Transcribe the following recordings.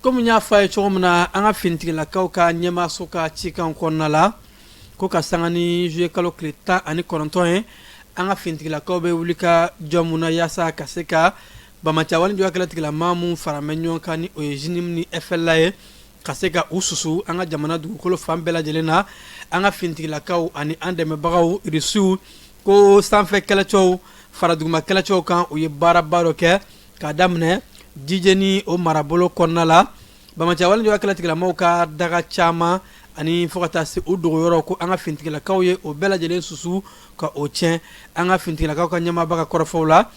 Comme y'a fait chomna anga finti la kauka nyema soka chika nkonna la ko ka sangani juye kalo kleta ani korontoen anga finti la kobe wulika jomuna yasa kaseka bamacha wani jwa kala tigla mamu faramenyo kani oyejinim ni FLA kaseka ususu anga jamana du kolo fambela jelena anga finti la kau ani ande me bagaw risu ko sanfe kala chow faraduma kala chow kan oye barabaro ke kadamne dijeni o marabolo konnala bamacha wala jwa kala tigla mauka daga chama ani fokata se udo yoro ko anga fintigila kawye o bela jelen susu ka o chen anga fintigila kaw ka nyama baka korofowla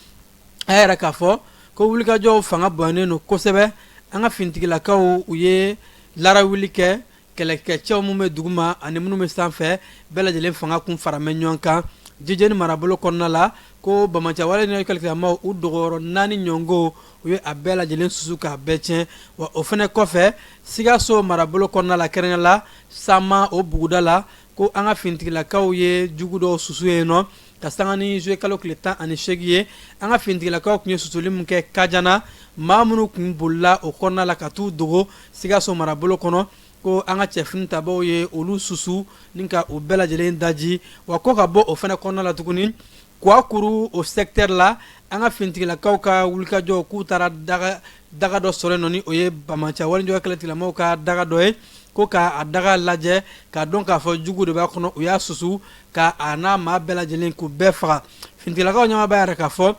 ayra ka fo ko wulika jo fanga bone no kosebe anga fintigila kaw uye lara wulike kele ke chew mu me duguma ani munu me sanfe bela jelen fanga kun faramenyonka jijeni marabolo konnala ko bamacha wala ne kalka ma udogoro nani nyongo uye abela jelen susuka bechen wa ofene kofe siga so marabolo konnala kerenala sama o bugudala ko anga fintigila kawye jugudo susuye no kasangani jwe kalo kleta ani shegiye anga fintigila kaw kunye susulim ke kajana mamunu kumbulla o konnala katu dogo siga so marabolo kono ko anga chefin tabo ye olu susu ninka o bela jelen daji wa ko ka bo ofene konnala tukuni kwa kuru o secteur la anga fintigila kawka wulka jo kutara daga do sore noni oye bamacha wala jo kala tila mawka daga doy ko ka adaga laje ka donc ka fo jugu de ba kono o ya susu ka ana ma bela jelen ku befa fintigila kaw nyama ba ka fo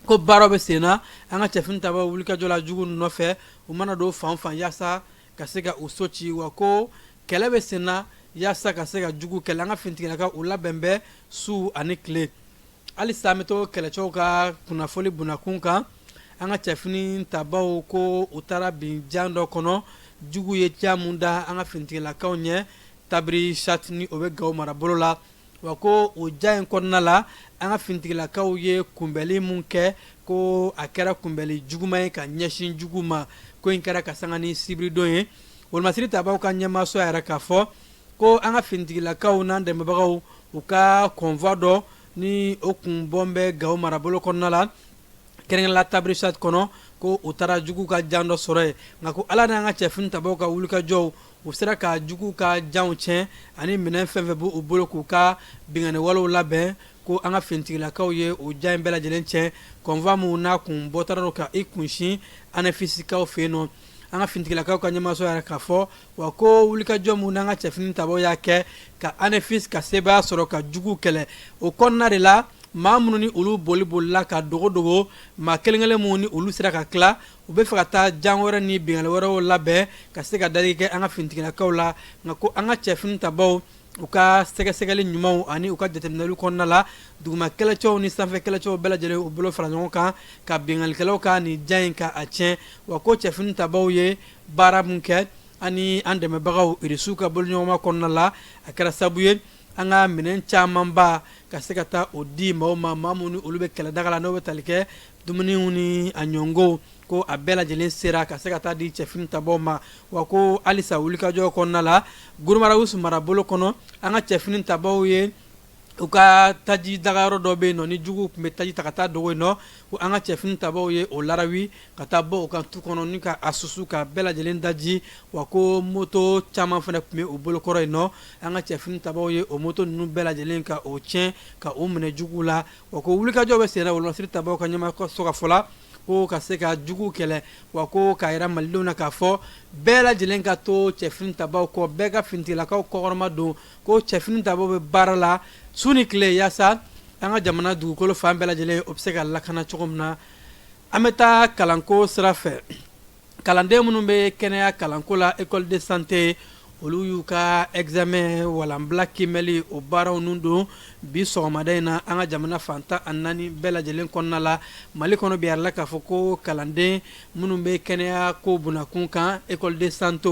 ko barobe sena anga chefin taba wulka jo la jugu no fe o mana do fanfan yasa kasega usochi wako kelebe sena yasa kasega jugu kelanga fintigila ka ula bembe su anikle ali sameto kele choka kuna foli bunakunka anga chefini tabao ko utara binjando kono jugu ye chamunda anga fintigila kaunye tabri shatni obe gaw marabolola wako ujayen konnala anga fintigila kauye kumbeli munke ko akera kumbeli juguma ka nyeshin juguma ko inkara kasangani sibri doye wol masiri tabao ka nyama so ara kafo ko anga fintigila kauna de mbagaw uka convodo ni okun bombe gaw marabolo konnala keren la tabrishat kono ko utara jugu ka jando sore ngako ala na nga chefin taboka wulika jow usira ka jugu ka jawnche ani minen fenfe bu ubolo ku ka bingane walo labe ko anga fintigila kawye o jambela jelenche konva mu na kun botaro ka ikunshi ana fisika o feno anga fintigila kaw ka nyama so ya ka fo wa ko wulika jomu na nga chefin tabo yake ka ana fis ka seba soro ka jugu kele o konnare la mamunu ni ulu boli la ka dogo ma kelengele mu ni ulu sira ka kla u be fakata jangora ni bingale woro labe ka se ka dali ke anga fintigila kawla ngako anga chefin tabo uka segale nyumau ani uka detemnalu konnala duguma kele chow ni sanfe kele chow bela jele u bolo franjon ka bingal kelo ka ni jainka achen wa ko chefin tabo ye baramunke ani ande me bagaw irisuka bol nyoma konnala akara sabuye anga minen chamamba kasekata odi mauma mamuni ulube kala dagala no betalike dumuni uni anyongo ko abela jelen sera kasekata di chefin taboma wako alisa ulika jo konnala gurumara usmara bolo kono anga chefin taboye uka taji dagaro dobe no ni jugu me taji takata do no ko anga chefin taboye o larawi katabo o kan tu kono ni ka asusu ka bela jelen daji wako moto chama fana me o bolo koro no anga chefin taboye o moto nu bela jelen ka o chen ka o mene jugu la wako wulika jobe sera wala sir tabo ka nyama ko soka fola ko ka se ka jugu kele wako ka ira maluna ka fo bela jelen ka to chefin tabo ko bega fintila ka ko korma do ko chefin tabo be barala suni kle yasa anga jamana du ko lo fambela jele obsega lakana chogomna ameta kalanko srafe kalande munumbe kenya kalanko la école de santé olu yuka examen wala blaki meli o baraw nundo bi so madena anga jamana fanta annani bela jelen konnala mali kono bi alla ka foko kalande munumbe kenya ko buna kunka école de santé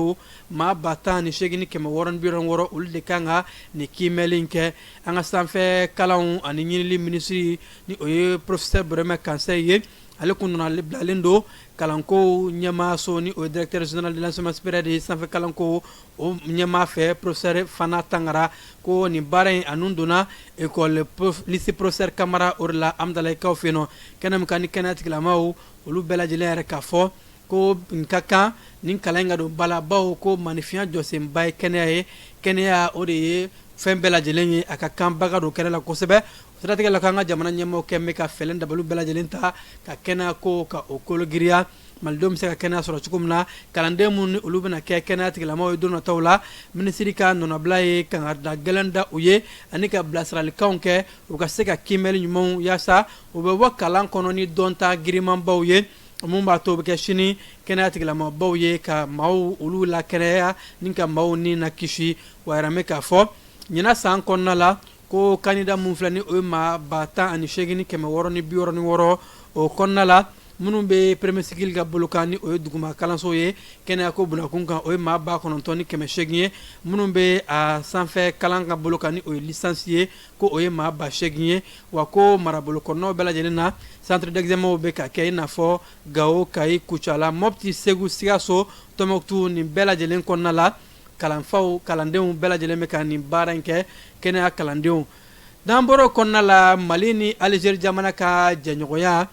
ma batani shegini kema woran biron woro ulde kanga ni kimelinke anga sanfe kalon ani nyili ministry ni oye professeur Brema Kanseye ale kununa le blalendo kalanko nyama soni o directeur général de l'enseignement supérieur de sanfe kalanko o nyama fe professeur Fana Tangara ko ni bare anunduna école lycée professeur Kamara orla amdalay kawfeno kanam kan kanat klamaw olu bela jele ka fo ko nka kan nin kalan ka don bala bawo ko manifiya jɔsenba ye kɛnɛya ye kɛnɛya o de ye fɛn bɛɛ lajɛlen ye a ka kan baga don kɛnɛ la kosɛbɛ o siratigɛ la k'an ka jamana ɲɛmaaw kɛn bɛ ka fɛlɛn dabaliw bɛɛ lajɛlen ta ka kɛnɛya ko ka o kolo giriya malidenw bɛ se ka kɛnɛya sɔrɔ cogo min na kalanden minnu ni olu bɛna kɛ kɛnɛya tigilamɔgɔw ye don nataw la minisiri ka nɔnabila ye kangada gɛlɛn da u ye ani ka bilasiralikanw kɛ u ka se ka kiimɛli ɲumanw yaasa u bɛ bɔ kalan kɔnɔ ni dɔnta girimanbaw ye mun b'a to o bɛ kɛ sini kɛnɛya tigilamɔgɔbaw ye ka maaw olu la kɛnɛya ni ka maaw ni na kisi wa yɛrɛ mɛ k'a fɔ ɲinan san kɔnɔna la ko kandida mun filɛ ni o ye maa 10,866 o kɔnɔna la minnu bɛ premier cycle ka bolo kan ni o ye duguma kalanso ye kɛnɛya ko bunakun kan o ye maa 9,800 ye minnu bɛ a sanfɛ kalan ka bolo kan ni o ye licence ye ko o ye maa 8,000 ye wa ko marabolo kɔnɔnaw bɛɛ lajɛlen na centre d'examen bɛ ka kɛ i n'a fɔ Gao Kayi Kucala Mopti Segu Sikaso Tɔnbukutu nin bɛɛ lajɛlen kɔnɔna la kalanfaw kalandenw bɛɛ lajɛlen bɛ ka nin baara in kɛ kɛnɛya kalandenw n'an bɔra o kɔnɔna la Mali ni Algérie jamana ka jɛɲɔgɔnya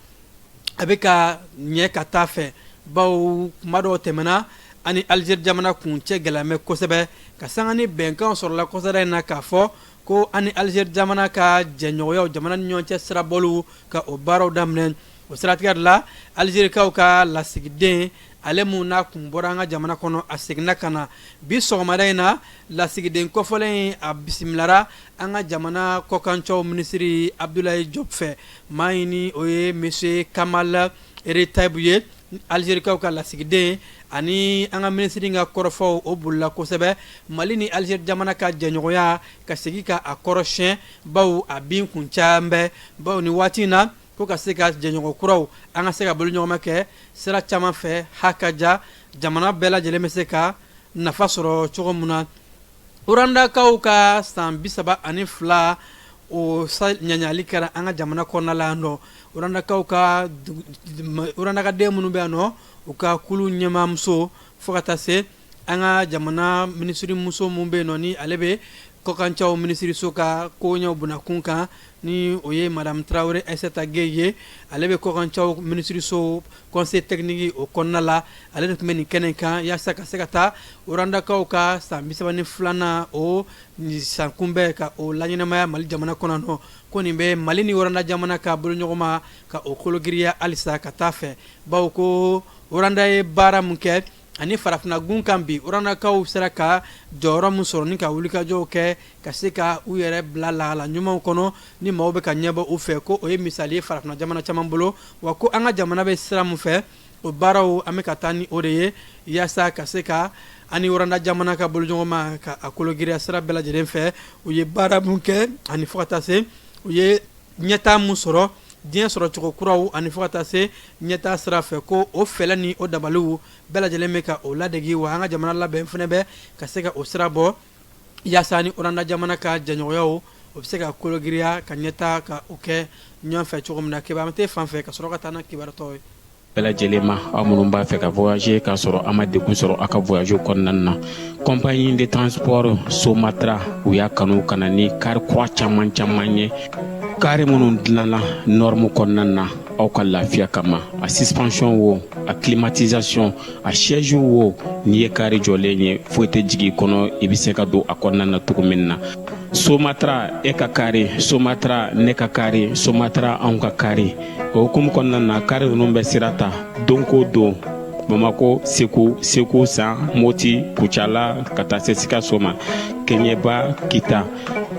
a bɛ ka ɲɛ ka taa fɛ bawo kuma dɔw tɛmɛna ani Algérie jamana kun cɛ gɛlɛyamɛ kosɛbɛ ka sanga ni bɛnkanw sɔrɔla kɔsɛbɛ in na k'a fɔ ko ani Algérie jamana ka jɛɲɔgɔnyaw jamana ni ɲɔgɔn cɛ sirabɔliw ka o baaraw daminɛ o siratigɛ de la Algérikaw ka lasigiden ale mun n'a kun bɔra an ka jamana kɔnɔ a seginna ka na bi sɔgɔmada in na lasigiden kɔfɔlen a bisimilara an ka jamana kɔkancɛw minisiri Abdoulaye Diop fɛ maa in ni o ye monsieur Kamal Eretaibu ye Algérikaw ka lasigiden ani an ka minisiri ka kɔrɔfɔw o bolila kosɛbɛ Mali ni Algérie jamana ka jɛɲɔgɔnya ka segin ka a kɔrɔsiyɛn bawo a bin kun caman bɛ bawo ni waati in na ko ka se ka jɛɲɔgɔn kuraw an ka se ka bolo ɲɔgɔnma kɛ sira caman fɛ hakaja jamana bɛɛ lajɛlen bɛ se ka nafa sɔrɔ cogo min na urandakaw ka san 32 o ɲaɲali kɛra an ka jamana kɔnɔna la yan nɔ urandakaw ka urandakaden minnu bɛ yan nɔ u ka kulu ɲɛmaamuso fo ka taa se an ka jamana minisiri muso mun bɛ yen nɔ ni ale bɛ kɔkancɛw minisiriso ka koɲɛw bunakun kan ni o ye madame Traoré Aissata Gueye ye ale bɛ kɔkancɛw minisiriso conseil technique o kɔnɔna la ale de tun bɛ nin kɛnɛ kan yaasa ka se ka taa urandakaw ka san 32nan o san kunbɛn ka o laɲɛnamaya Mali jamana kɔnɔ nɔ ko nin bɛ Mali ni uranda jamana ka bolo ɲɔgɔnma ka o kologiriya halisa ka taa fɛ bawo ko uranda ye baara mun kɛ ani farafina gun kan bi urandakaw sera ka jɔyɔrɔ mun sɔrɔ ni ka wulikajɔw kɛ ka se ka u yɛrɛ bila lahala ɲumanw kɔnɔ ni maaw bɛ ka ɲɛbɔ u fɛ ko o ye misali ye farafina jamana caman bolo wa ko an ka jamana bɛ sira mun fɛ o baaraw an bɛ ka taa ni o de ye yaasa ka se ka ani uranda jamana ka bolo ɲɔgɔnma ka a kologiriya sira bɛɛ lajɛlen fɛ u ye baara mun kɛ ani fo ka taa se u ye ɲɛtaa mun sɔrɔ diɲɛ sɔrɔ cogo kuraw ani fo ka taa se ɲɛtaa sira fɛ ko o fɛlɛ ni o dabaliw bɛɛ lajɛlen bɛ ka o ladegi wa an ka jamana labɛn fana bɛ ka se ka o sira bɔ yaasa ni uranda jamana ka jɛɲɔgɔnyaw o bɛ se ka kologiriya ka ɲɛtaa ka o kɛ ɲɔgɔn fɛ cogo min na kibaru tɛ fan fɛ ka sɔrɔ ka taa na kibaru tɔw ye bɛɛ lajɛlen ma aw minnu b'a fɛ ka voyager k'a sɔrɔ a ma degun sɔrɔ a ka voyage kɔnɔna na compagnie de transport Somatra u y'a kanu ka na ni kari kura caman ye kari minnu dilanna norme kɔnɔna na aw ka lafiya kama a suspension wo a climatisation a siège wo n'i ye kari jɔlen ye foyi tɛ jigin kɔnɔ i bɛ se ka don a kɔnɔna na cogo min na Somatra e ka kari Somatra ne ka kari Somatra anw ka kari o hukumu kɔnɔna na kari ninnu bɛ sira ta don ko don Bamako Segu San Moti Kucala ka taa se Sikaso ma Keɲeba Kita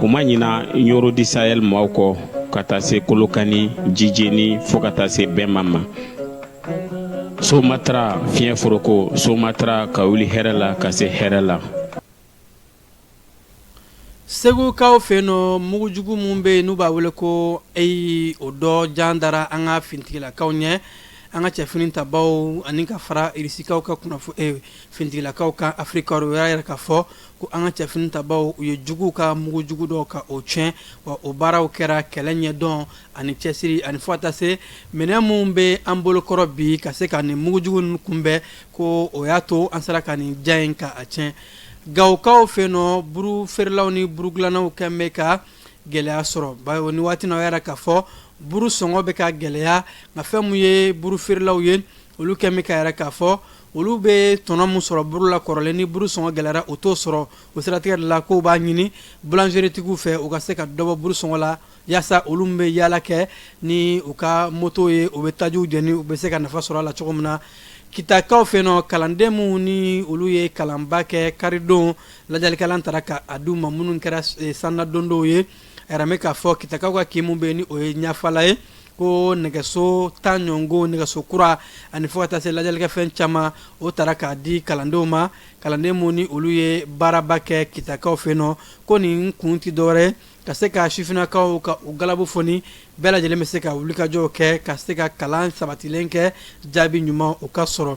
o ma ɲina Yoro di Sahel maaw kɔ ka taa se Kolokani Jijeni fo ka taa se Bɛnma ma Somatra fiɲɛ foroko Somatra ka wuli hɛrɛ la ka se hɛrɛ la Segukaw fɛ yen nɔ mugujugu mun bɛ yen n'u b'a wele ko o dɔ jan dara an ka finitigilakaw ɲɛ an ka cɛfini tabaw ani ka fara irisikaw ka finitigilakaw kan Afirika o y'a yɛrɛ k'a fɔ ko an ka cɛfini tabaw u ye juguw ka mugujugu dɔw ka o tiɲɛ wa o baaraw kɛra kɛlɛ ɲɛdɔn ani cɛsiri ani fo ka taa se minɛn mun bɛ an bolokɔrɔ bi ka se ka nin mugujugu ninnu kunbɛn ko o y'a to an sera ka nin ja in ka a tiɲɛ Gawukaw fɛ yen nɔ buru feerelaw ni buru dilannaw kɛn bɛ ka gɛlɛya sɔrɔ bawo ni waati na o yɛrɛ k'a fɔ buru sɔngɔ bɛ ka gɛlɛya nka fɛn mun ye buru feerelaw ye olu kɛmi ka yɛrɛ k'a fɔ olu bɛ tɔnɔ mun sɔrɔ buru la kɔrɔlen ni buru sɔngɔ gɛlɛyara o t'o sɔrɔ o siratigɛ de la k'o b'a ɲini boulangerie-tigiw fɛ u ka se ka dɔbɔ buru sɔngɔ la yaasa olu min bɛ yaala kɛ ni u ka moto ye u bɛ tajiw jɛni u bɛ se ka nafa sɔrɔ a la cogo min na kitakaw fɛ nɔ kalanden minnu ni olu ye kalanba kɛ karidon lajɛlikɛlan taara ka a d'u ma minnu kɛra sanda dondonw ye a yɛrɛ bɛ k'a fɔ kitakaw ka kin min bɛ yen ni o ye ɲafala ye ko nɛgɛso ta ɲɔngo nɛgɛso kura ani fo ka taa se lajɛlikɛfɛn caman o taara k'a di kalandenw ma kalanden minnu ni olu ye baaraba kɛ kitakaw fɛ nɔ ko nin kun tɛ dɔwɛrɛ ka se ka sifinnakaw ka u galabu foni bɛɛ lajɛlen bɛ se ka wulikajɔw kɛ ka se ka kalan sabatilen kɛ jaabi ɲuman o ka sɔrɔ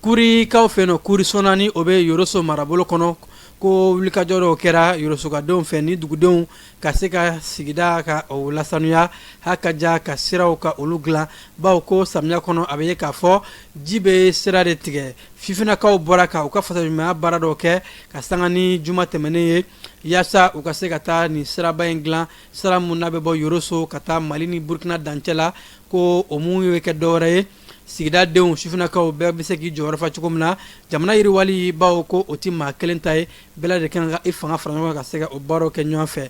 kurikaw fɛ nɔ kuri sɔnnaani o bɛ yoroso marabolo kɔnɔ ko wulikajɔ dɔw kɛra yorosogadenw fɛ ni dugudenw ka se ka sigida ka o lasanuya hakaja ka siraw ka olu dilan bawo ko samiya kɔnɔ a bɛ ye k'a fɔ ji bɛ sira de tigɛ fifinakaw bɔra ka u ka fasaɲumanya baara dɔw kɛ ka sanga ni juma tɛmɛnen ye yaasa u ka se ka taa nin siraba in dilan sira mun n'a bɛ bɔ yoroso ka taa mali ni burukina dancɛ la ko o mun bɛ kɛ dɔwɛrɛ ye sigida denw sifinnakaw bɛɛ bɛ se k'i jɔyɔrɔ fa cogo min na jamana yiriwali bawo ko o ti maa kelen ta ye bɛɛ lajɛlen kan ka i fanga fara ɲɔgɔn kan ka se ka o baaraw kɛ ɲɔgɔn fɛ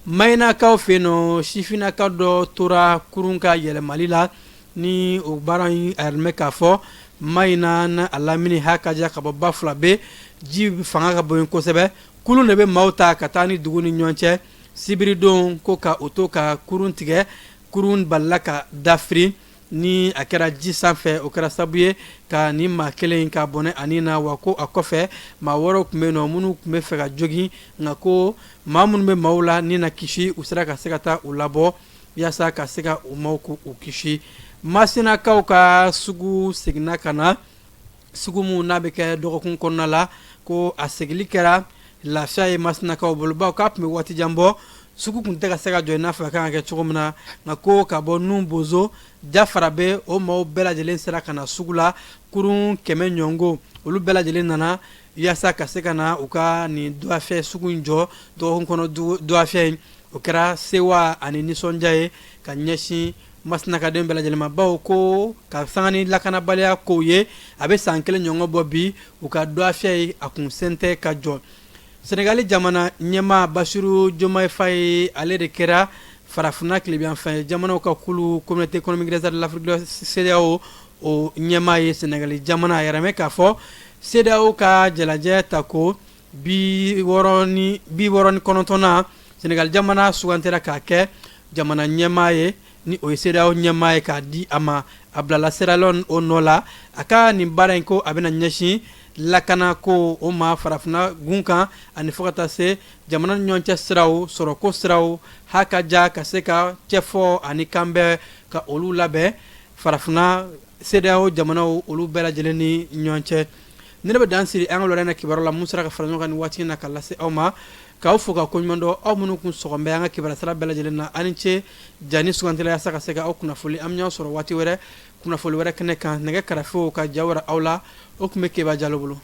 mayinakaw fɛ yen nɔ sifinnaka dɔ tora kurun ka yɛlɛmali la ni o baara in a yɛrɛ k'a fɔ mayina na a lamini hakaja ka bɔ ba fila bɛ ji fanga ka bon kosɛbɛ kulun de bɛ maaw ta ka taa ni dugu ni ɲɔgɔn cɛ sibiridon ko ka o to ka kurun tigɛ kurun balila ka dafiri ni a kɛra ji sanfɛ o kɛra sabu ye ka ni maa kelen ka bɔnɛ ani na wa ko a kɔfɛ maa wɔɔrɔw tun bɛ yen nɔ minnu tun bɛ fɛ ka jogi nka ko maa minnu bɛ maaw la ni na kisi u sera ka se ka taa u labɔ yaasa ka se ka u maaw ko u kisi masinakaw ka sugu seginna ka na sugu mun n'a bɛ kɛ dɔgɔkun kɔnɔna la ko a segili kɛra lafiya ye masinakaw bolo bawo k'a tun bɛ waati jan bɔ sugu tun tɛ ka se ka jɔ i n'a fɔ a kan ka kɛ cogo min na nka ko ka bɔ nun bozo jafara bɛ o maaw bɛɛ lajɛlen sera ka na sugu la kurun 100 ɲɔngo olu bɛɛ lajɛlen nana yaasa ka se ka na u ka nin doyafɛ sugu in jɔ dɔgɔkun kɔnɔ doyafɛ in o kɛra sewa ani nisɔndiya ye ka ɲɛsin masinakaden bɛɛ lajɛlen ma bawo ko ka sanga ni lakanabaliya kow ye a bɛ san 1 ɲɔgɔn bɔ bi u ka doyafɛ ye a kun sen tɛ ka jɔ Senegali jamana ɲɛmaa Basiru Jomaye Faye ale de kɛra farafina tilebiyanfan ye jamanaw ka kulu communauté économique des Arts de l'Afrique de l'Ouest CEDEAO o ɲɛmaa ye Senegali jamana a yɛrɛ mɛ k'a fɔ CEDEAO ka jalajɛ ta ko 69 Senegali jamana sugantera k'a kɛ jamana ɲɛmaa ye ni o ye CEDEAO ɲɛmaa ye k'a di a ma a bilala Sierra Leone o nɔ la a ka nin baara in ko a bɛna ɲɛsin lakana ko o ma farafina gun kan ani fo ka taa se jamana ni ɲɔgɔn cɛ siraw sɔrɔko siraw hakaja ka se ka cɛfɔ ani kanbɛn ka olu labɛn farafina CEDEAO jamanaw olu bɛɛ lajɛlen ni ɲɔgɔn cɛ ne bɛ dan siri an ka lɔrɛ na kibaru la mun sera ka fara ɲɔgɔn kan ni waati in na ka lase aw ma k'aw fo ka koɲuman dɔn aw minnu kun sɔgɔn bɛ an ka kibaru sira bɛɛ lajɛlen na ani ce jani sugantila yaasa ka se ka aw kunnafoli an bɛ ɲɔgɔn sɔrɔ waati wɛrɛ kunnafoli wɛrɛ kɛnɛ kan nɛgɛ karafew ka ja wɛrɛ aw la o tun bɛ Keba Jalo bolo